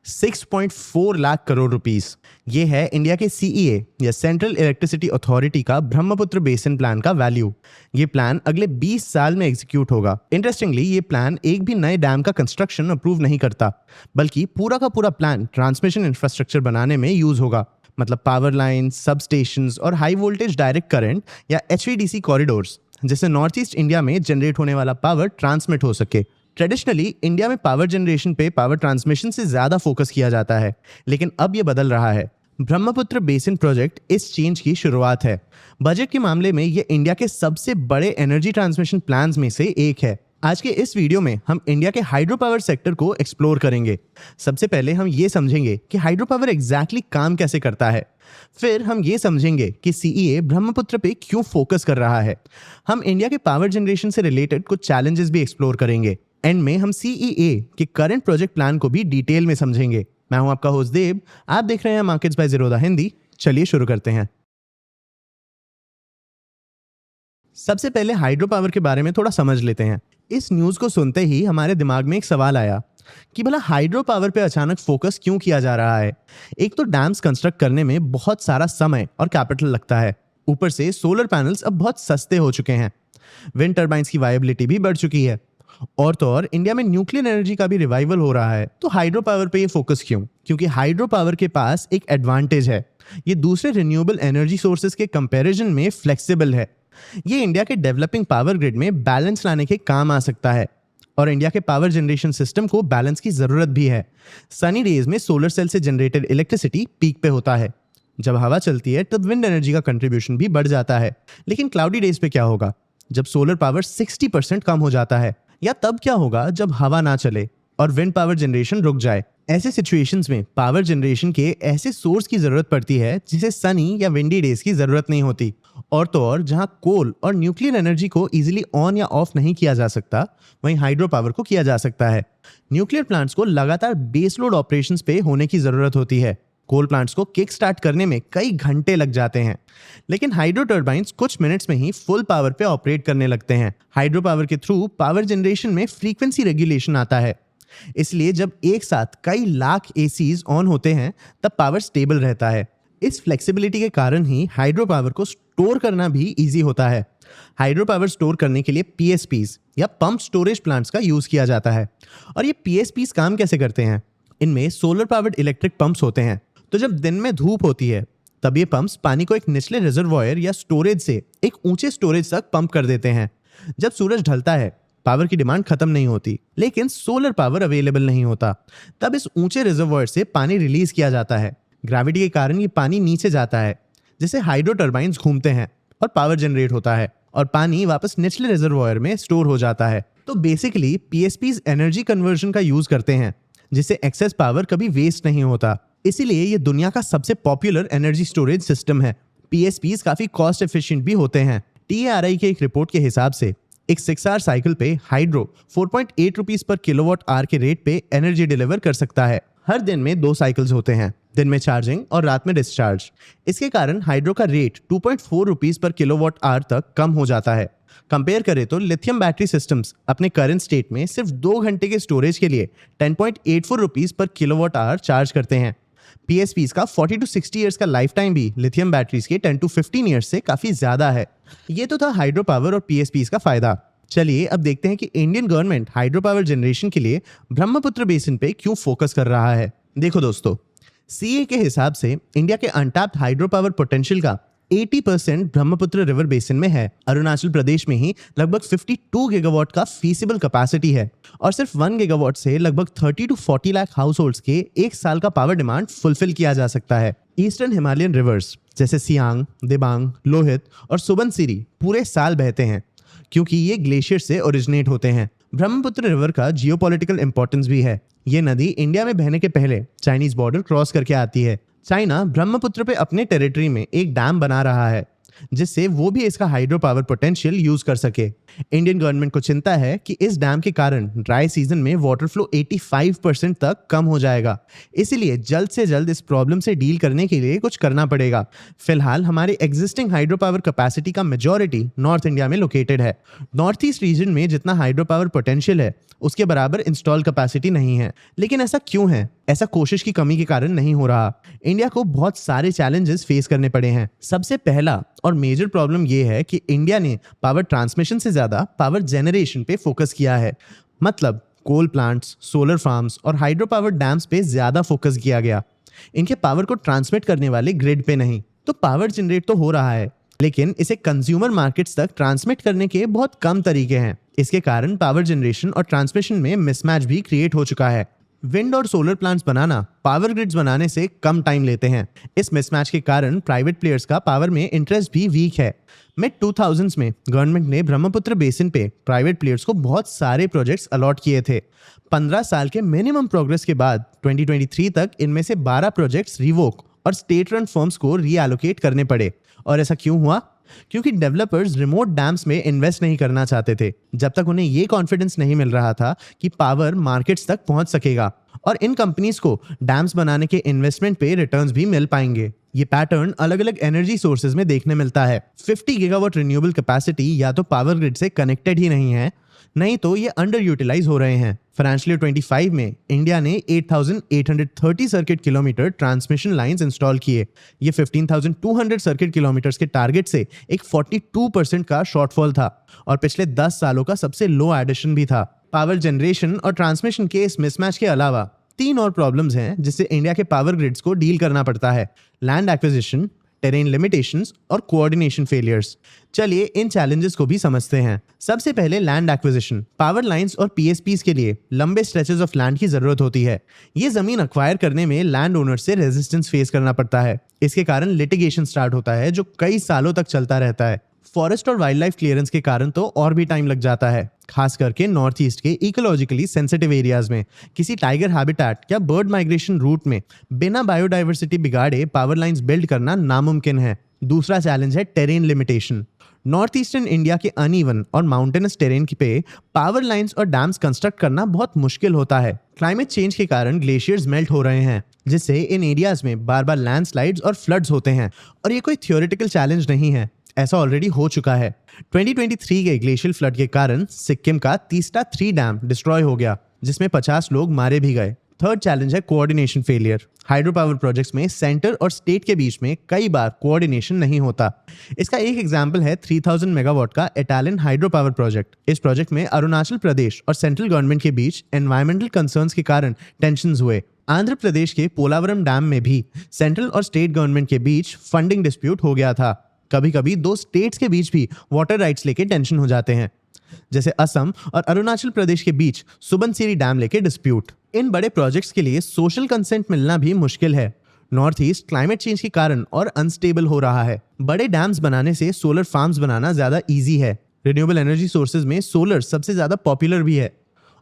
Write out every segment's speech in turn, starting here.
6.4 lakh crore rupees. ये है India के सीईए या सेंट्रल इलेक्ट्रिसिटी अथॉरिटी का ब्रह्मपुत्र बेसिन प्लान का वैल्यू। ये प्लान अगले 20 साल में एग्जीक्यूट होगा। इंटरेस्टिंगली ये प्लान एक भी नए डैम का कंस्ट्रक्शन अप्रूव नहीं करता, बल्कि पूरा का पूरा प्लान ट्रांसमिशन इंफ्रास्ट्रक्चर बनाने में यूज होगा। मतलब पावर लाइन, सब स्टेशंस और हाई वोल्टेज डायरेक्ट करंट या एचवीडीसी कॉरिडोर्स, जिससे नॉर्थ ईस्ट इंडिया में जनरेट होने वाला पावर ट्रांसमिट हो सके। ट्रेडिशनली इंडिया में पावर जनरेशन पे पावर ट्रांसमिशन से ज्यादा फोकस किया जाता है, लेकिन अब ये बदल रहा है। ब्रह्मपुत्र बेसिन प्रोजेक्ट इस चेंज की शुरुआत है। बजट के मामले में ये इंडिया के सबसे बड़े एनर्जी ट्रांसमिशन प्लान्स में से एक है। आज के इस वीडियो में हम इंडिया के हाइड्रो पावर सेक्टर को एक्सप्लोर करेंगे। सबसे पहले हम ये समझेंगे कि हाइड्रो पावर एग्जैक्टली काम कैसे करता है। फिर हम ये समझेंगे कि सीईए ब्रह्मपुत्र पे क्यों फोकस कर रहा है। हम इंडिया के पावर जनरेशन से रिलेटेड कुछ चैलेंजेस भी एक्सप्लोर करेंगे। एंड में हम सीईए के करंट प्रोजेक्ट प्लान को भी डिटेल में समझेंगे। मैं हूं आपका होस्ट देव, आप देख रहे हैं मार्केट्स बाय ज़ीरोधा हिंदी। चलिए शुरू करते हैं। सबसे पहले हाइड्रो पावर के बारे में थोड़ा समझ लेते हैं। इस न्यूज़ को सुनते ही हमारे दिमाग में एक सवाल आया कि भला हाइड्रो पावर पे अचानक फोकस क्यों किया जा रहा है। एक तो डैम्स कंस्ट्रक्ट करने में बहुत सारा समय और कैपिटल लगता है, ऊपर से सोलर पैनल्स अब बहुत सस्ते हो चुके हैं, विंड टर्बाइंस की वायबिलिटी भी बढ़ चुकी है, और तो और इंडिया में न्यूक्लियर एनर्जी का भी रिवाइवल हो रहा है। तो हाइड्रो पावर पे ये फोकस क्यों? क्योंकि हाइड्रो पावर के पास एक एडवांटेज है, ये दूसरे रिन्यूएबल एनर्जी सोर्सेज के कंपैरिजन में फ्लेक्सिबल है। ये इंडिया के डेवलपिंग पावर ग्रिड में बैलेंस लाने के काम आ सकता है, और इंडिया के पावर जनरेशन सिस्टम को बैलेंस की जरूरत भी है। सनी डेज में सोलर सेल से जनरेटेड इलेक्ट्रिसिटी पीक पे होता है, जब हवा चलती है तब विंड एनर्जी का कंट्रीब्यूशन भी बढ़ जाता है। लेकिन क्लाउडी डेज पे क्या होगा? जब सोलर पावर 60% कम हो जाता है, या तब क्या होगा जब हवा ना चले और विंड पावर जनरेशन रुक जाए। ऐसे सिचुएशंस में पावर जनरेशन के ऐसे सोर्स की जरूरत पड़ती है जिसे सनी या विंडी डेज की जरूरत नहीं होती। और तो और जहां कोल और न्यूक्लियर एनर्जी को इजीली ऑन या ऑफ नहीं किया जा सकता, वहीं हाइड्रो पावर को किया जा सकता है। न्यूक्लियर प्लांट्स को लगातार बेस लोड ऑपरेशंस पे होने की जरूरत होती है। कोल प्लांट्स को किक स्टार्ट करने में कई घंटे लग जाते हैं, लेकिन हाइड्रो टर्बाइंस कुछ मिनट्स में ही फुल पावर पे ऑपरेट करने लगते हैं। हाइड्रो पावर के थ्रू पावर जनरेशन में फ्रीक्वेंसी रेगुलेशन आता है, इसलिए जब एक साथ कई लाख एसीज ऑन होते हैं तब पावर स्टेबल रहता है। इस फ्लेक्सिबिलिटी के कारण ही हाइड्रो पावर को स्टोर करना भी इजी होता है। हाइड्रो पावर स्टोर करने के लिए पीएसपीज या पंप स्टोरेज प्लांट्स का यूज किया जाता है। और ये पीएसपीज काम कैसे करते हैं? इनमें सोलर पावर्ड इलेक्ट्रिक पंप्स होते हैं। तो जब दिन में धूप होती है तब ये पंप्स पानी को एक निचले रिजर्वॉयर या स्टोरेज से एक ऊंचे स्टोरेज तक पंप कर देते हैं। जब सूरज ढलता है, पावर की डिमांड खत्म नहीं होती, लेकिन सोलर पावर अवेलेबल नहीं होता, तब इस ऊंचे रिजर्वॉयर से पानी रिलीज किया जाता है। ग्रेविटी के कारण ये पानी नीचे जाता है, जिससे हाइड्रो टर्बाइंस घूमते हैं और पावर जनरेट होता है, और पानी वापस निचले रिजर्वॉयर में स्टोर हो जाता है। तो बेसिकली पीएसपीज एनर्जी कन्वर्जन का यूज करते हैं, जिससे एक्सेस पावर कभी वेस्ट नहीं होता। इसीलिए ये दुनिया का सबसे पॉपुलर एनर्जी स्टोरेज सिस्टम है। पीएसपीज काफी कॉस्ट एफिशिएंट भी होते हैं। टीआरआई के एक रिपोर्ट के हिसाब से एक 6 आवर साइकिल पे hydro 4.8 rupees per kilowatt hour के रेट पे एनर्जी डिलीवर कर सकता है। हर दिन में 2 साइकिल्स होते हैं, दिन में चार्जिंग और रात में डिस्चार्ज। इसके कारण हाइड्रो का rate 2.4 rupees per kilowatt hour तक कम हो जाता है। कंपेयर करें तो लिथियम बैटरी सिस्टम्स अपने करंट स्टेट में सिर्फ 2 घंटे के स्टोरेज के लिए 10.84 rupees per kilowatt hour charge करते हैं। पीएसपीज का 40 to 60 ईयर्स का लाइफ टाइम भी लिथियम बैटरीज के 10 to 15 ईयर्स से काफी ज्यादा है। ये तो था हाइड्रो पावर और पीएसपीज का फायदा। चलिए अब देखते हैं कि Indian government hydro power generation के लिए ब्रह्मपुत्र बेसिन पे क्यों फोकस कर रहा है। देखो दोस्तों, सीए के हिसाब से इंडिया के अनटैप्ड हाइड्रो पावर पोटेंशियल का 80% ब्रह्मपुत्र रिवर बेसिन में है। अरुणाचल प्रदेश में ही लगभग 52 गीगावाट का फीसिबल कैपेसिटी है, और सिर्फ 1 गीगावाट से लगभग 30 to 40 लाख हाउस होल्ड्स के एक साल का पावर डिमांड फुलफिल किया जा सकता है। ईस्टर्न हिमालयन रिवर्स जैसे सियांग, दिबांग, लोहित और सुबनसिरी पूरे साल बहते हैं, क्योंकि ये ग्लेशियर से ओरिजिनेट होते हैं। ब्रह्मपुत्र रिवर का जियोपॉलिटिकल इंपॉर्टेंस भी है। ये नदी इंडिया में बहने के पहले चाइनीज बॉर्डर क्रॉस करके आती है। चाइना ब्रह्मपुत्र पे अपने टेरिटरी में एक डैम बना रहा है, जिससे वो भी इसका हाइड्रो पावर पोटेंशियल यूज कर सके। इंडियन गवर्नमेंट को चिंता है कि इस डैम के कारण ड्राई सीजन में वाटर फ्लो 85% तक कम हो जाएगा। इसीलिए जल्द से जल्द इस प्रॉब्लम से डील करने के लिए कुछ करना पड़ेगा। फिलहाल हमारे एग्जिस्टिंग हाइड्रो पावर कैपेसिटी का मेजॉरिटी नॉर्थ इंडिया में लोकेटेड है। नॉर्थ ईस्ट रीजन में जितना हाइड्रो पावर पोटेंशियल है, उसके बराबर इंस्टॉल कैपेसिटी नहीं है। लेकिन ऐसा क्यों है? ऐसा कोशिश की कमी के कारण नहीं हो रहा। इंडिया को बहुत सारे चैलेंजेस फेस करने पड़े हैं। सबसे पहला और मेजर प्रॉब्लम ये है कि इंडिया ने पावर ट्रांसमिशन से ज्यादा पावर जनरेशन पे फोकस किया है। मतलब कोल प्लांट्स, सोलर फार्म्स और हाइड्रो पावर डैम्स पे ज्यादा फोकस किया गया, इनके पावर को ट्रांसमिट करने वाले ग्रिड पे नहीं। तो पावर जनरेट तो हो रहा है, लेकिन इसे कंज्यूमर मार्केट्स तक ट्रांसमिट करने के बहुत कम तरीके हैं। इसके कारण पावर जनरेशन और ट्रांसमिशन में मिसमैच भी क्रिएट हो चुका है। विंड और सोलर प्लांट्स बनाना पावर ग्रिड्स बनाने से कम टाइम लेते हैं। इस मिसमैच के कारण प्राइवेट प्लेयर्स का पावर में इंटरेस्ट भी वीक है। मिड 2000s में गवर्नमेंट ने ब्रह्मपुत्र बेसिन पे प्राइवेट प्लेयर्स को बहुत सारे प्रोजेक्ट्स अलॉट किए थे। 15 साल के मिनिमम प्रोग्रेस के बाद 2023 तक इनमें से 12 प्रोजेक्ट्स रिवोक और स्टेट रन फर्म्स को रीएलोकेट करने पड़े। और ऐसा क्यों हुआ? क्योंकि डेवलपर्स रिमोट डैम्स में इन्वेस्ट नहीं करना चाहते थे, जब तक उन्हें ये कॉन्फिडेंस नहीं मिल रहा था कि पावर मार्केट्स तक पहुंच सकेगा और इन कंपनीज को डैम्स बनाने के इन्वेस्टमेंट पे रिटर्न्स भी मिल पाएंगे। ये पैटर्न अलग अलग एनर्जी सोर्सेज में देखने मिलता है। 50 गीगावाट रिन्यूएबल कैपेसिटी या तो पावर ग्रिड से कनेक्टेड ही नहीं है, नहीं तो ये अंडर यूटिलाइज हो रहे हैं। फाइनेंशियल ईयर 25 में इंडिया ने 8,830 circuit kilometre transmission lines install किए। ये 15,200 सर्किट किलोमीटर्स के टारगेट से एक 42% का शॉर्टफॉल था और पिछले 10 सालों का सबसे लो एडिशन भी था। पावर जनरेशन और ट्रांसमिशन के इस मिसमैच के अलावा 3 और प्रॉब्लम्स हैं जिससे इंडिया के पावर ग्रिड्स को डील करना पड़ता है: लैंड एक्विजिशन, टेरेन लिमिटेशंस और कोऑर्डिनेशन फेलियर्स। चलिए इन चैलेंजेस को भी समझते हैं। सबसे पहले लैंड एक्विजिशन। पावर लाइंस और पीएसपीज के लिए लंबे स्ट्रेचेस ऑफ लैंड की जरूरत होती है। ये जमीन अक्वायर करने में लैंड ओनर से रेजिस्टेंस फेस करना पड़ता है। इसके कारण लिटिगेशन स्टार्ट होता है जो कई सालों तक चलता रहता है। फॉरेस्ट और वाइल्ड लाइफ क्लियरेंस के कारण तो और भी टाइम लग जाता है, खास करके नॉर्थ ईस्ट के इकोलॉजिकली सेंसिटिव एरियाज में। किसी टाइगर हैबिटेट या बर्ड माइग्रेशन रूट में बिना बायोडाइवर्सिटी बिगाड़े पावर लाइंस बिल्ड करना नामुमकिन है। दूसरा चैलेंज है terrain limitation. North eastern India के अनइवन और माउंटेनस टेरेन पे पावर लाइंस और डैम्स कंस्ट्रक्ट करना बहुत मुश्किल होता है। क्लाइमेट चेंज के कारण ग्लेशियर्स मेल्ट हो रहे हैं, जिससे इन एरियाज में बार बार लैंडस्लाइड्स और फ्लड्स होते हैं। और ये कोई थियोरेटिकल चैलेंज नहीं है, ऐसा ऑलरेडी हो चुका है। 2023 के ग्लेशियल फ्लड के कारण सिक्किम का तीसरा 3 डैम डिस्ट्रॉय हो गया, जिसमें 50 लोग मारे भी गए। थर्ड चैलेंज है coordination failure. Hydro power projects में सेंटर और स्टेट के बीच में कई बार कोऑर्डिनेशन नहीं होता। इसका एक एग्जांपल है 3000 मेगावाट का इटालियन हाइड्रो पावर प्रोजेक्ट। इस प्रोजेक्ट में अरुणाचल प्रदेश और सेंट्रल गवर्नमेंट के बीच एनवायरमेंटल कंसर्न्स के कारण टेंशंस हुए। आंध्र प्रदेश के पोलावरम डैम में भी सेंट्रल और स्टेट गवर्नमेंट के बीच फंडिंग डिस्प्यूट हो गया था। कभी कभी 2 स्टेट्स के बीच भी वाटर राइट्स लेके टेंशन हो जाते हैं, जैसे असम और अरुणाचल प्रदेश के बीच सुबनसिरी डैम लेके डिस्प्यूट। इन बड़े प्रोजेक्ट्स के लिए सोशल कंसेंट मिलना भी मुश्किल है। नॉर्थ ईस्ट क्लाइमेट चेंज के कारण और अनस्टेबल हो रहा है। बड़े डैम्स बनाने से सोलर फार्म्स बनाना ज्यादा इजी है। रिन्यूएबल एनर्जी सोर्सेज में सोलर सबसे ज्यादा पॉपुलर भी है।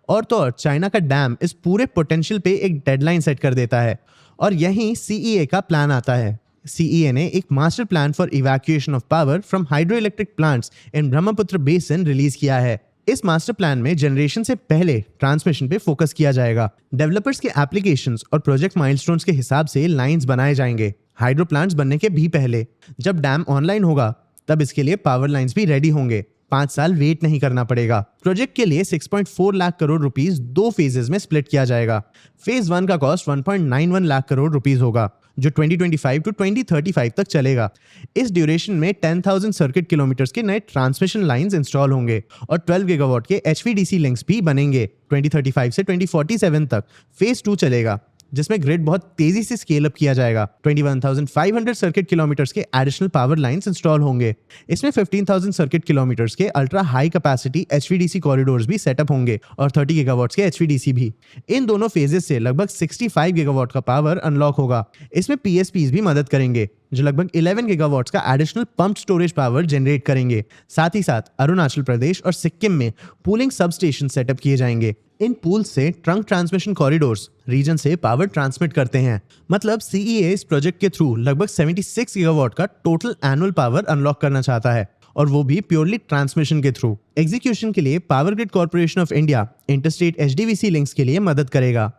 और तो और चाइना का डैम इस पूरे पोटेंशियल पे एक डेडलाइन सेट कर देता है और यहीं सीईए का प्लान आता है। सीईए ने एक master plan for evacuation of power from hydro electric plants in Brahmaputra basin release किया है। इस मास्टर प्लान में जनरेशन से पहले ट्रांसमिशन पे फोकस किया जाएगा। डेवलपर्स के एप्लीकेशंस और प्रोजेक्ट माइलस्टोन्स के हिसाब से लाइंस बनाए जाएंगे। हाइड्रो प्लांट्स बनने के भी पहले जब डैम ऑनलाइन होगा तब इसके लिए पावर लाइंस भी रेडी होंगे। 5 साल वेट नहीं करना पड़ेगा। प्रोजेक्ट के लिए 6.4 लाख करोड़ रुपीस 2 फेजेस में स्प्लिट किया जाएगा। फेज 1 का कॉस्ट 1.91 लाख करोड़ रुपीस होगा, जो 2025 टू 2035 तक चलेगा। इस ड्यूरेशन में 10,000 सर्किट किलोमीटर्स के नए ट्रांसमिशन लाइंस इंस्टॉल होंगे और 12 गीगावाट के HVDC लिंक्स भी बनेंगे। 2035 से 2047 तक फेज 2 चलेगा, जिसमें ग्रिड बहुत तेजी से स्केल अप किया जाएगा। 21,500 सर्किट किलोमीटर्स के एडिशनल पावर लाइंस इंस्टॉल होंगे। इसमें 15,000 सर्किट किलोमीटर्स के ultra high capacity HVDC corridors भी सेटअप होंगे और 30 गीगावाट्स के HVDC भी। इन दोनों फेजेस से लगभग 65 गीगावाट का पावर अनलॉक होगा। इसमें PSPs भी मदद करेंगे, जो लगभग 11 गीगावाट्स का additional pump storage power generate करेंगे। साथ ही साथ अरुणाचल प्रदेश और सिक्किम में पूलिंग सब स्टेशन सेटअप किए जाएंगे। इन पूल से ट्रंक ट्रांसमिशन कॉरिडोर्स रीजन से पावर ट्रांसमिट करते हैं। मतलब सीईए इस प्रोजेक्ट के थ्रू लगभग 76 गीगावाट का टोटल एनुअल पावर अनलॉक करना चाहता है, और वो भी प्योरली ट्रांसमिशन के थ्रू। एग्जीक्यूशन के लिए power grid corporation of India interstate HDVC links के लिए मदद करेगा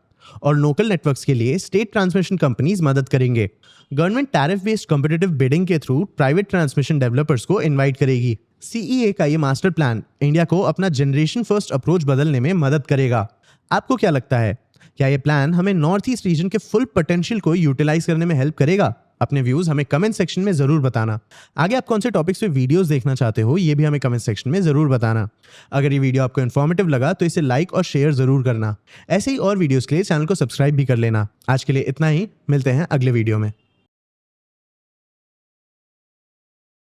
और लोकल नेटवर्क्स के लिए स्टेट ट्रांसमिशन कंपनीज मदद करेंगे। Government tariff based competitive bidding के थ्रू प्राइवेट ट्रांसमिशन डेवलपर्स को इनवाइट करेगी। सीईए का ये मास्टर प्लान इंडिया को अपना जनरेशन फर्स्ट अप्रोच बदलने में मदद करेगा। आपको क्या लगता है, क्या ये प्लान हमें नॉर्थ ईस्ट रीजन के फुल पोटेंशियल को यूटिलाइज करने में हेल्प करेगा? अपने व्यूज हमें कमेंट सेक्शन में जरूर बताना। आगे आप कौन से टॉपिक्स पे वीडियोस देखना चाहते हो ये भी हमें कमेंट सेक्शन में जरूर बताना। अगर ये वीडियो आपको इन्फॉर्मेटिव लगा तो इसे लाइक और शेयर जरूर करना। ऐसे ही और वीडियोस के लिए चैनल को सब्सक्राइब भी कर लेना। आज के लिए इतना ही, मिलते हैं अगले वीडियो में।